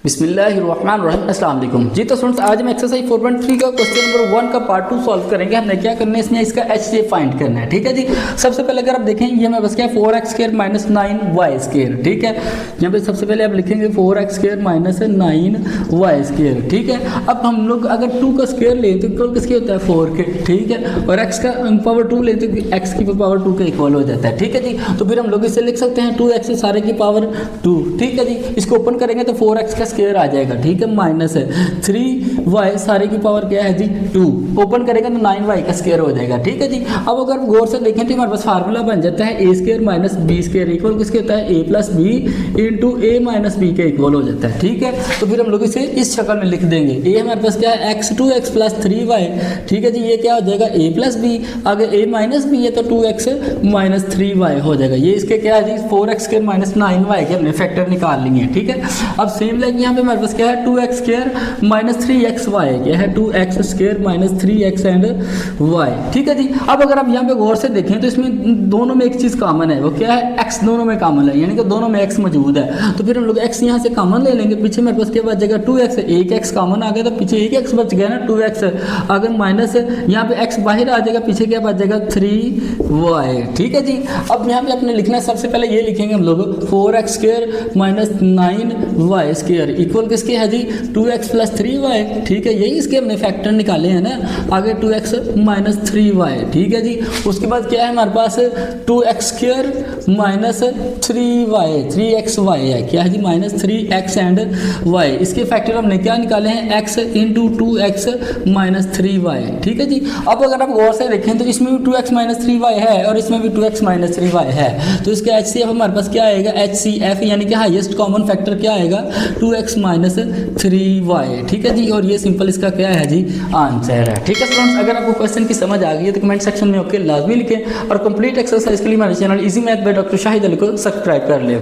बिस्मिल्लाहिर्रहमानिर्रहीम। अस्सलाम वालेकुम जी। तो स्टूडेंट्स आज हम एक्सरसाइज 4.3 का क्वेश्चन नंबर 1 का पार्ट 2 सॉल्व करेंगे। हमने क्या करना है इसमें इसका HCF फाइंड करना है। ठीक है जी। सबसे पहले अगर आप देखें ये हमें बस क्या 4x² - 9y²। ठीक है, यहाँ पे सबसे पहले आप लिखेंगे 4x² - 9y²। ठीक है, अब हम लोग अगर 2 का स्क्वायर लें तो इक्वल किसके होता है 4 के। ठीक है, और x का पावर 2 लें तो x की पावर 2 के इक्वल हो जाता है। ठीक है जी, तो फिर हम लोग इसे लिख सकते हैं 2x सारे की पावर 2। ठीक है जी, इसको ओपन करेंगे तो 4x का स्क्वायर आ जाएगा। ठीक है, माइनस है 3y सारे की पावर क्या है जी 2। ओपन करेंगे तो 9y का स्क्वायर हो जाएगा। ठीक है जी, अब अगर गौर से देखें तो हमारे पास फार्मूला बन जाता है a² - b² इक्वल किसके होता है a + b into a - b के इक्वल हो जाता है। ठीक है, तो फिर हम लोग इसे इस शक्ल में लिख देंगे। a हमारे पास क्या है x2x + 3y। ठीक है जी, ये क्या हो जाएगा a + b, आगे a - b है तो 2x - 3y हो जाएगा। ये इसके क्या है जी 4x² - 9y के हमने फैक्टर निकाल लिए हैं। ठीक है, अब सेम लाइक यहाँ पे हमारे पास क्या है 2x² - 3xy क्या है 2x² - 3x एंड y। ठीक है जी, अब अगर आप यहाँ पे गौर से देखें तो इसमें दोनों में एक चीज़ कॉमन है, वो क्या है x दोनों में कॉमन है, यानी कि दोनों में x मौजूद है। तो फिर हम लोग x यहाँ से कॉमन ले लेंगे। पीछे मेरे पास क्या बच जाएगा 2x, एक x कॉमन आ गया तो पीछे एक x बच गया ना 2x। अगर माइनस यहाँ पे x बाहर आ जाएगा, पीछे क्या बच जाएगा 3y। ठीक है जी, अब यहाँ पे अपने लिखना है सबसे पहले ये लिखेंगे हम लोग 4x² - 9y² इक्वल किसके है जी 2x + 3y। ठीक है, यही इसके हमने फैक्टर निकाले हैं ना, आगे 2x - 3y। ठीक है जी, उसके बाद क्या है हमारे पास 2x² - 3y 3xy है क्या है जी -3x एंड y। इसके फैक्टर हमने क्या निकाले हैं x इंटू 2x - 3y। ठीक है जी, अब अगर आप गौर से देखें तो इसमें भी 2x - 3y है और इसमें भी 2x - 3y है, तो इसका HCF हमारे पास क्या आएगा HCF यानी कि हाईएस्ट कॉमन फैक्टर क्या आएगा 2x - 3y। ठीक है जी, और ये सिंपल इसका क्या है जी आंसर है। ठीक है स्टूडेंट्स, अगर आपको क्वेश्चन की समझ आ गई है तो कमेंट सेक्शन में ओके लाजमी लिखें और कंप्लीट एक्सरसाइज के लिए हमारे channel easy math by doctor Shahid Ali को सब्सक्राइब कर लें।